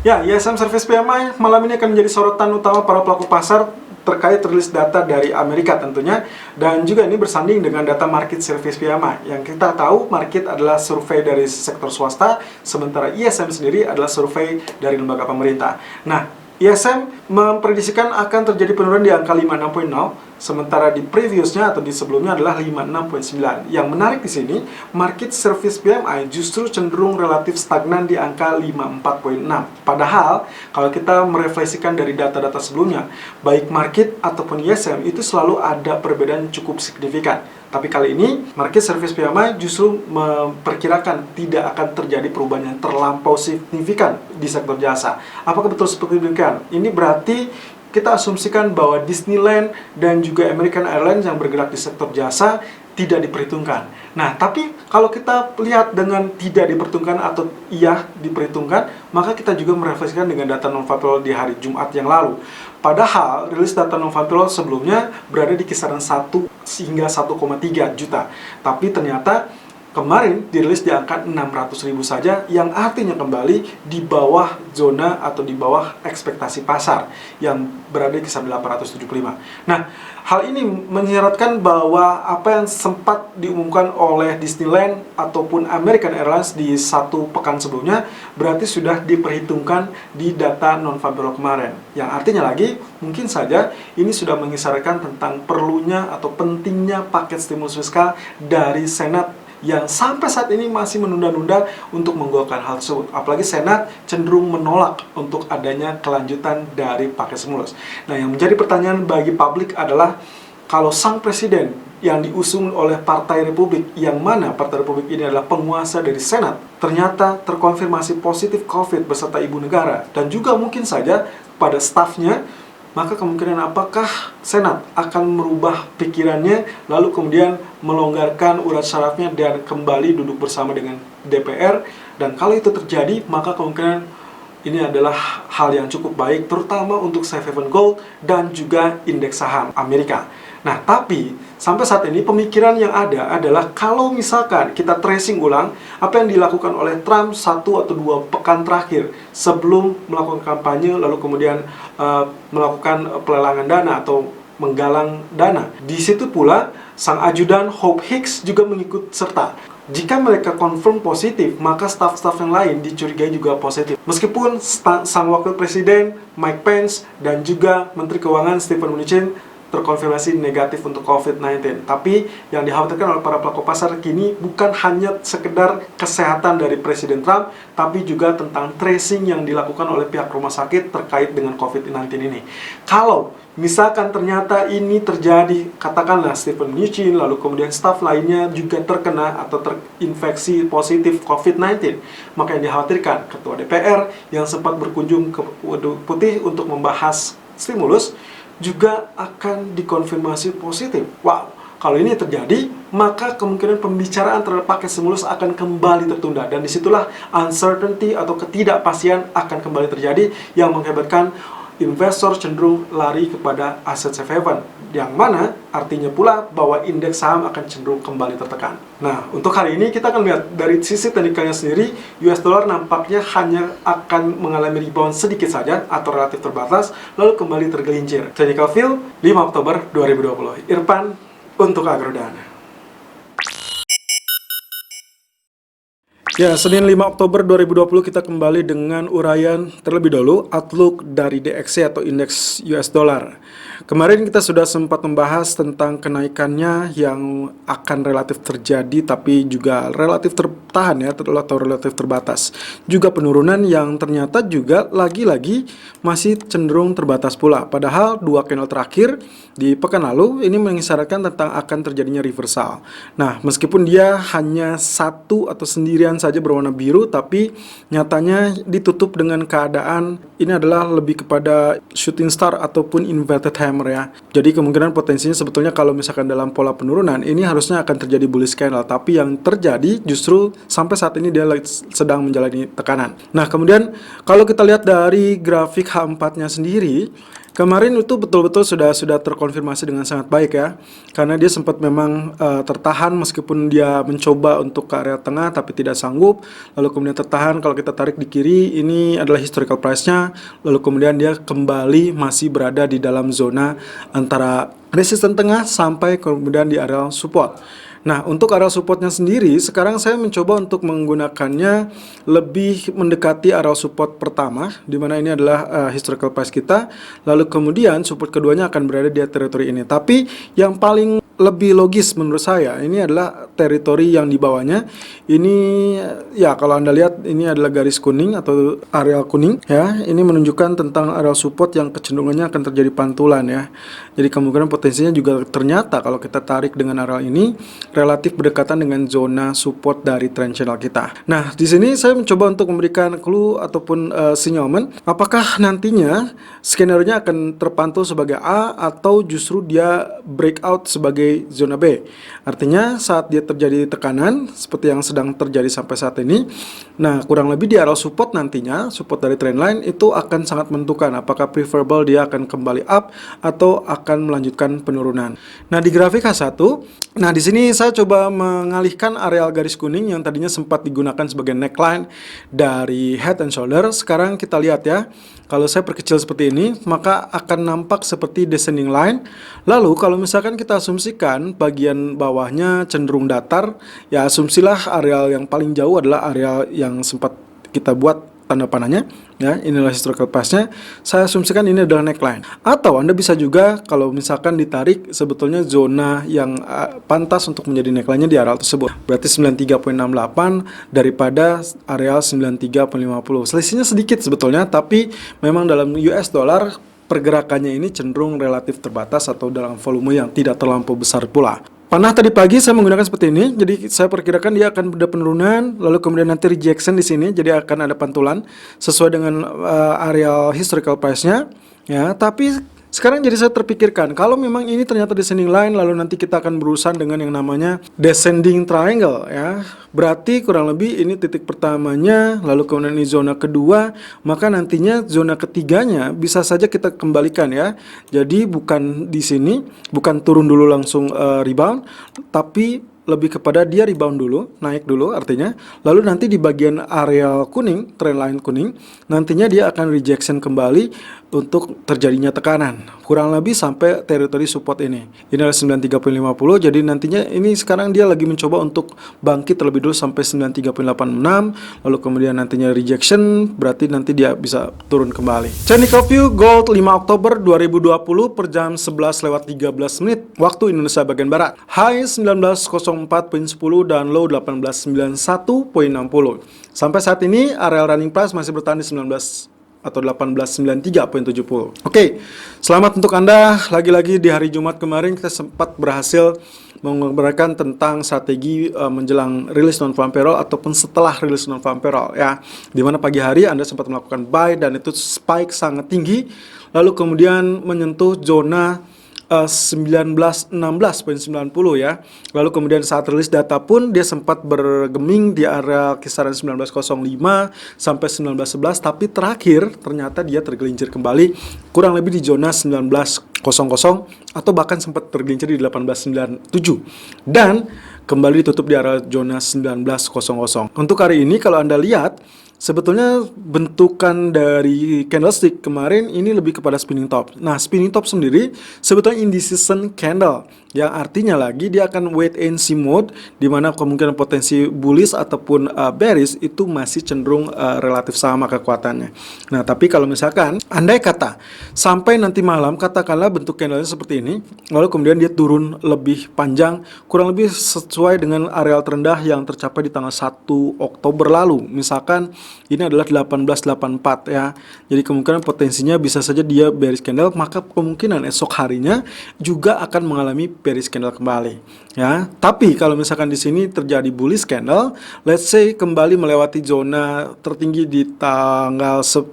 Ya, ISM Service PMI malam ini akan menjadi sorotan utama para pelaku pasar terkait rilis data dari Amerika tentunya, dan juga ini bersanding dengan data market service PMI. Yang kita tahu market adalah survei dari sektor swasta, sementara ISM sendiri adalah survei dari lembaga pemerintah. Nah, ISM memprediksikan akan terjadi penurunan di angka 56.0, sementara di previousnya atau di sebelumnya adalah 56.9. Yang menarik di sini, market service PMI justru cenderung relatif stagnan di angka 54.6. Padahal, kalau kita merefleksikan dari data-data sebelumnya, baik market ataupun ISM itu selalu ada perbedaan cukup signifikan. Tapi kali ini, market service PMI justru memperkirakan tidak akan terjadi perubahan yang terlampau signifikan di sektor jasa. Apakah betul seperti demikian? Ini berarti kita asumsikan bahwa Disneyland dan juga American Airlines yang bergerak di sektor jasa tidak diperhitungkan. Nah, tapi kalau kita lihat dengan tidak diperhitungkan atau iya diperhitungkan, maka kita juga merefleksikan dengan data non-farm payroll di hari Jumat yang lalu. Padahal, rilis data non-farm payroll sebelumnya berada di kisaran 1 hingga 1,3 juta. Tapi ternyata kemarin dirilis di angka 600.000 saja, yang artinya kembali di bawah zona atau di bawah ekspektasi pasar yang berada di kisaran 875. Nah, hal ini menyiratkan bahwa apa yang sempat diumumkan oleh Disneyland ataupun American Airlines di satu pekan sebelumnya berarti sudah diperhitungkan di data non-farm payroll kemarin. Yang artinya lagi, mungkin saja ini sudah mengisarkan tentang perlunya atau pentingnya paket stimulus fiskal dari Senat yang sampai saat ini masih menunda-nunda untuk menggolkan hal tersebut. Apalagi Senat cenderung menolak untuk adanya kelanjutan dari paket stimulus. Nah, yang menjadi pertanyaan bagi publik adalah, kalau sang presiden yang diusung oleh Partai Republik, yang mana Partai Republik ini adalah penguasa dari Senat, ternyata terkonfirmasi positif COVID beserta ibu negara, dan juga mungkin saja pada stafnya, maka kemungkinan apakah Senat akan merubah pikirannya, lalu kemudian melonggarkan urat syarafnya dan kembali duduk bersama dengan DPR. Dan kalau itu terjadi, maka kemungkinan ini adalah hal yang cukup baik, terutama untuk safe haven gold dan juga indeks saham Amerika. Nah, tapi sampai saat ini pemikiran yang ada adalah kalau misalkan kita tracing ulang apa yang dilakukan oleh Trump 1 atau 2 pekan terakhir sebelum melakukan kampanye, lalu kemudian melakukan pelelangan dana atau menggalang dana. Di situ pula sang ajudan Hope Hicks juga mengikut serta. Jika mereka confirm positif, maka staf-staf yang lain dicurigai juga positif. Meskipun sang wakil presiden Mike Pence dan juga Menteri Keuangan Steven Mnuchin terkonfirmasi negatif untuk COVID-19. Tapi yang dikhawatirkan oleh para pelaku pasar kini bukan hanya sekedar kesehatan dari Presiden Trump, tapi juga tentang tracing yang dilakukan oleh pihak rumah sakit terkait dengan COVID-19 ini. Kalau misalkan ternyata ini terjadi, katakanlah Steven Mnuchin, lalu kemudian staf lainnya juga terkena atau terinfeksi positif COVID-19, maka yang dikhawatirkan Ketua DPR yang sempat berkunjung ke Waduk Putih untuk membahas stimulus juga akan dikonfirmasi positif. Wow, kalau ini terjadi, maka kemungkinan pembicaraan terhadap paket stimulus akan kembali tertunda. Dan disitulah uncertainty atau ketidakpastian akan kembali terjadi, yang mengakibatkan investor cenderung lari kepada aset safe haven, yang mana artinya pula bahwa indeks saham akan cenderung kembali tertekan. Nah, untuk hari ini kita akan lihat dari sisi teknikalnya sendiri, US dollar nampaknya hanya akan mengalami rebound sedikit saja atau relatif terbatas, lalu kembali tergelincir. Technical View 5 Oktober 2020. Irfan untuk Agrodana. Ya, Senin 5 Oktober 2020 kita kembali dengan uraian terlebih dahulu outlook dari DXY atau indeks US dollar. Kemarin kita sudah sempat membahas tentang kenaikannya yang akan relatif terjadi tapi juga relatif tertahan ya, atau relatif terbatas. Juga penurunan yang ternyata juga lagi-lagi masih cenderung terbatas pula. Padahal dua candle terakhir di pekan lalu ini mengisyaratkan tentang akan terjadinya reversal. Nah, meskipun dia hanya satu atau sendirian saja berwarna biru, tapi nyatanya ditutup dengan keadaan ini adalah lebih kepada shooting star ataupun inverted hammer ya. Jadi kemungkinan potensinya sebetulnya kalau misalkan dalam pola penurunan ini harusnya akan terjadi bullish candle, tapi yang terjadi justru sampai saat ini dia sedang menjalani tekanan. Nah, kemudian kalau kita lihat dari grafik H4-nya sendiri, Kemarin itu betul-betul sudah terkonfirmasi dengan sangat baik ya, karena dia sempat memang tertahan meskipun dia mencoba untuk ke area tengah tapi tidak sanggup, lalu kemudian tertahan. Kalau kita tarik di kiri, ini adalah historical price-nya, lalu kemudian dia kembali masih berada di dalam zona antara resisten tengah sampai kemudian di area support. Nah, untuk area supportnya sendiri, sekarang saya mencoba untuk menggunakannya lebih mendekati area support pertama, di mana ini adalah historical price kita, lalu kemudian support keduanya akan berada di teritori ini. Tapi yang paling lebih logis menurut saya, ini adalah teritori yang di bawahnya. Ini ya kalau Anda lihat, ini adalah garis kuning atau area kuning ya. Ini menunjukkan tentang area support yang kecenderungannya akan terjadi pantulan ya. Jadi kemungkinan potensinya juga ternyata kalau kita tarik dengan area ini relatif berdekatan dengan zona support dari trend channel kita. Nah, di sini saya mencoba untuk memberikan clue ataupun sinyalmen apakah nantinya skenario-nya akan terpantul sebagai A atau justru dia breakout sebagai zona B. Artinya saat dia terjadi tekanan seperti yang sedang terjadi sampai saat ini, nah kurang lebih di area support nantinya, support dari trendline itu akan sangat menentukan apakah preferable dia akan kembali up atau akan melanjutkan penurunan. Nah, di grafik H1, nah di sini saya coba mengalihkan areal garis kuning yang tadinya sempat digunakan sebagai neckline dari head and shoulder. Sekarang kita lihat ya, kalau saya perkecil seperti ini, maka akan nampak seperti descending line. Lalu kalau misalkan kita asumsikan bagian bawahnya cenderung datar, ya asumsilah areal yang paling jauh adalah areal yang sempat kita buat tanda panahnya ya, inilah historical price-nya. Saya asumsikan ini adalah neckline. Atau Anda bisa juga kalau misalkan ditarik sebetulnya zona yang pantas untuk menjadi neckline-nya di areal tersebut. Berarti 93.68 daripada areal 93.50. Selisihnya sedikit sebetulnya, tapi memang dalam US dollar pergerakannya ini cenderung relatif terbatas atau dalam volume yang tidak terlampau besar pula. Panah tadi pagi saya menggunakan seperti ini, jadi saya perkirakan dia akan ada penurunan, lalu kemudian nanti rejection di sini, jadi akan ada pantulan sesuai dengan areal historical price-nya, ya. Tapi sekarang jadi saya terpikirkan, kalau memang ini ternyata descending line, lalu nanti kita akan berurusan dengan yang namanya descending triangle, ya. Berarti kurang lebih ini titik pertamanya, lalu kemudian ini zona kedua, maka nantinya zona ketiganya bisa saja kita kembalikan ya. Jadi bukan di sini, bukan turun dulu langsung rebound, tapi lebih kepada dia rebound dulu, naik dulu artinya, lalu nanti di bagian area kuning, trendline kuning, nantinya dia akan rejection kembali untuk terjadinya tekanan, kurang lebih sampai teritori support ini. Ini adalah 93.50, jadi nantinya ini sekarang dia lagi mencoba untuk bangkit terlebih dulu sampai 93.86, lalu kemudian nantinya rejection, berarti nanti dia bisa turun kembali. Technical view gold 5 Oktober 2020 per jam 11:13 menit waktu Indonesia bagian barat. High 19.04.10 dan low 18.91.60. Sampai saat ini area running price masih bertahan di 19 atau 1893.70. Oke, selamat untuk Anda. Lagi-lagi di hari Jumat kemarin kita sempat berhasil mengobrolkan tentang strategi menjelang rilis non-farm payroll ataupun setelah rilis non-farm payroll ya. Dimana pagi hari Anda sempat melakukan buy dan itu spike sangat tinggi, lalu kemudian menyentuh zona 1916.90 ya. Lalu kemudian saat rilis data pun dia sempat bergeming di area kisaran 1905 sampai 1911, tapi terakhir ternyata dia tergelincir kembali kurang lebih di zona 1900 atau bahkan sempat tergelincir di 1897 dan kembali ditutup di area zona 1900. Untuk hari ini kalau Anda lihat sebetulnya bentukan dari candlestick kemarin ini lebih kepada spinning top. Nah, spinning top sendiri sebetulnya indecision candle, yang artinya lagi dia akan wait and see mode, di mana kemungkinan potensi bullish ataupun bearish itu masih cenderung relatif sama kekuatannya. Nah, tapi kalau misalkan andai kata sampai nanti malam katakanlah bentuk candlenya seperti ini, lalu kemudian dia turun lebih panjang, kurang lebih sesuai dengan areal terendah yang tercapai di tanggal 1 Oktober lalu. Misalkan ini adalah 1884 ya. Jadi kemungkinan potensinya bisa saja dia bearish candle, maka kemungkinan esok harinya juga akan mengalami bearish candle kembali ya. Tapi kalau misalkan di sini terjadi bullish candle, let's say kembali melewati zona tertinggi di tanggal 1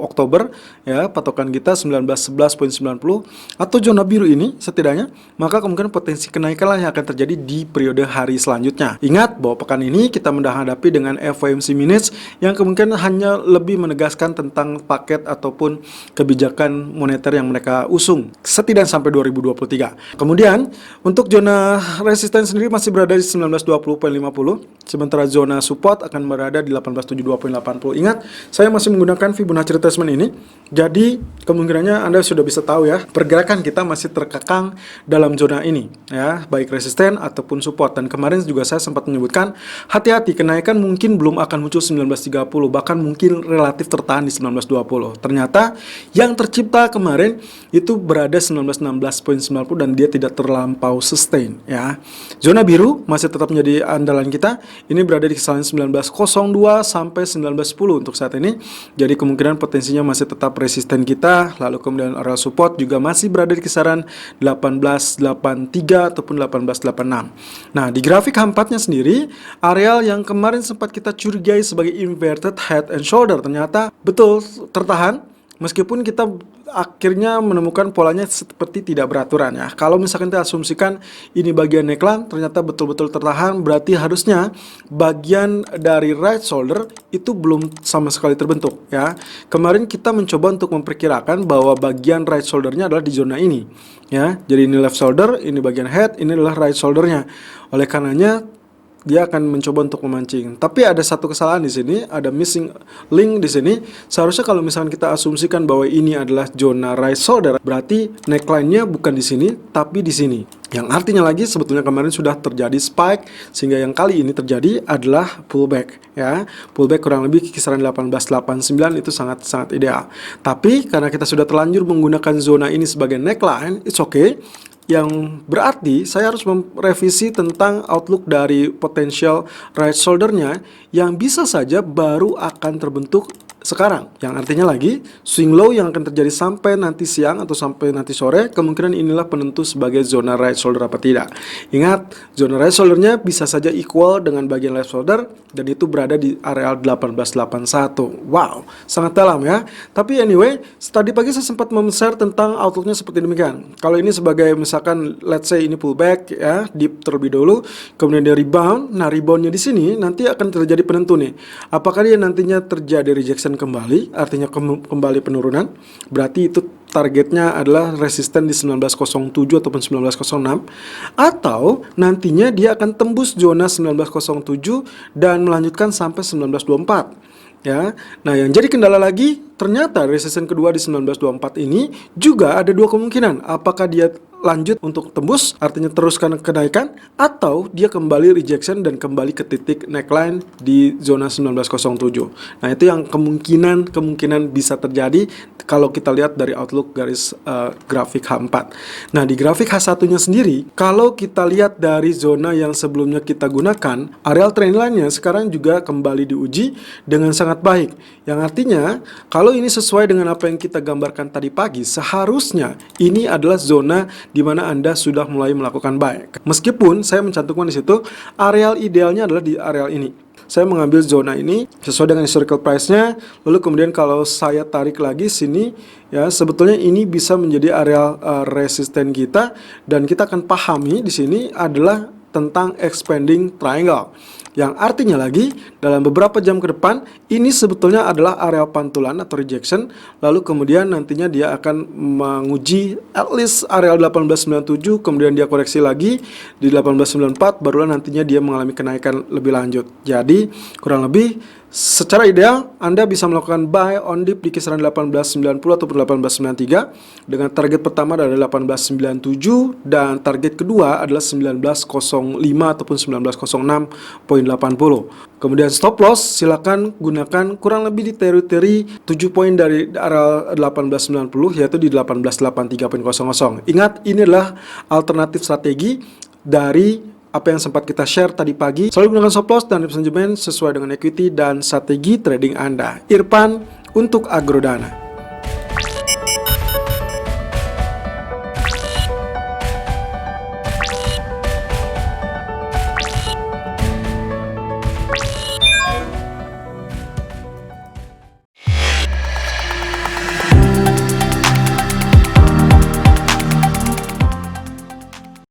Oktober ya, patokan kita 1911.90 atau zona biru ini setidaknya, maka kemungkinan potensi kenaikan yang akan terjadi di periode hari selanjutnya. Ingat bahwa pekan ini kita menghadapi dengan FOMC minutes yang kemungkinan hanya lebih menegaskan tentang paket ataupun kebijakan moneter yang mereka usung setidaknya sampai 2023. Kemudian untuk zona resisten sendiri masih berada di 1920.50, sementara zona support akan berada di 1872.80. Ingat, saya masih menggunakan Fibonacci retracement ini, jadi kemungkinannya Anda sudah bisa tahu ya, pergerakan kita masih terkekang dalam zona ini ya, baik resisten ataupun support. Dan kemarin juga saya sempat menyebutkan hati-hati, kenaikan mungkin belum akan muncul 1930, bahkan mungkin relatif tertahan di 1920. Ternyata yang tercipta kemarin itu berada 1916.90 dan dia tidak terlampau sustain ya. Zona biru masih tetap menjadi andalan kita. Ini berada di kisaran 1902 sampai 1910 untuk saat ini. Jadi kemungkinan potensinya masih tetap resisten kita. Lalu kemudian area support juga masih berada di kisaran 1883 ataupun 1886. Nah, di grafik H4-nya sendiri, areal yang kemarin sempat kita curigai sebagai inverted head and shoulder ternyata betul tertahan, meskipun kita akhirnya menemukan polanya seperti tidak beraturan ya. Kalau misalkan kita asumsikan ini bagian neckline ternyata betul-betul tertahan, berarti harusnya bagian dari right shoulder itu belum sama sekali terbentuk ya. Kemarin kita mencoba untuk memperkirakan bahwa bagian right shouldernya adalah di zona ini ya. Jadi ini left shoulder, ini bagian head, ini adalah right shouldernya. Oleh karenanya dia akan mencoba untuk memancing. Tapi ada satu kesalahan di sini, ada missing link di sini. Seharusnya kalau misalkan kita asumsikan bahwa ini adalah zona right shoulder, berarti neckline-nya bukan di sini, tapi di sini. Yang artinya lagi sebetulnya kemarin sudah terjadi spike, sehingga yang kali ini terjadi adalah pullback ya. Pullback kurang lebih kisaran 1889 itu sangat ideal. Tapi karena kita sudah terlanjur menggunakan zona ini sebagai neckline, it's okay. Yang berarti saya harus merevisi tentang outlook dari potential right shoulder-nya yang bisa saja baru akan terbentuk sekarang. Yang artinya lagi, swing low yang akan terjadi sampai nanti siang atau sampai nanti sore, kemungkinan inilah penentu sebagai zona right shoulder apa tidak. Ingat, zona right shoulder-nya bisa saja equal dengan bagian left shoulder, dan itu berada di area 1881. Wow, sangat dalam ya. Tapi anyway, tadi pagi saya sempat share tentang outlook-nya seperti demikian. Kalau ini sebagai misalkan, let's say ini pullback ya, dip terlebih dulu, kemudian dia rebound. Nah, reboundnya di sini nanti akan terjadi penentu nih. Apakah dia nantinya terjadi rejection kembali, artinya kembali penurunan, berarti itu targetnya adalah resisten di 1907 ataupun 1906, atau nantinya dia akan tembus zona 1907 dan melanjutkan sampai 1924 ya. Nah, yang jadi kendala lagi, ternyata resisten kedua di 1924 ini juga ada dua kemungkinan. Apakah dia lanjut untuk tembus, artinya teruskan kenaikan, atau dia kembali rejection dan kembali ke titik neckline di zona 1907. Nah, itu yang kemungkinan bisa terjadi kalau kita lihat dari outlook garis grafik H4. Nah, di grafik H1-nya sendiri, kalau kita lihat dari zona yang sebelumnya kita gunakan, areal trendline-nya sekarang juga kembali diuji dengan sangat baik. Yang artinya, kalau ini sesuai dengan apa yang kita gambarkan tadi pagi, seharusnya ini adalah zona di mana Anda sudah mulai melakukan buy. Meskipun saya mencantumkan di situ areal idealnya adalah di areal ini. Saya mengambil zona ini sesuai dengan historical price-nya, lalu kemudian kalau saya tarik lagi sini ya, sebetulnya ini bisa menjadi areal resisten kita, dan kita akan pahami di sini adalah tentang expanding triangle. Yang artinya lagi, dalam beberapa jam ke depan, ini sebetulnya adalah area pantulan atau rejection, lalu kemudian nantinya dia akan menguji at least area 1897, kemudian dia koreksi lagi di 1894, barulah nantinya dia mengalami kenaikan lebih lanjut. Jadi, kurang lebih secara ideal Anda bisa melakukan buy on dip di kisaran 1890 ataupun 1893 dengan target pertama adalah 1897 dan target kedua adalah 1905 ataupun 1906.80. Kemudian stop loss silakan gunakan kurang lebih di teori 7 poin dari area 1890 yaitu di 1883.00. Ingat, ini adalah alternatif strategi dari apa yang sempat kita share tadi pagi. Selalu gunakan stop loss dan manajemen sesuai dengan equity dan strategi trading Anda. Irfan untuk Agrodana.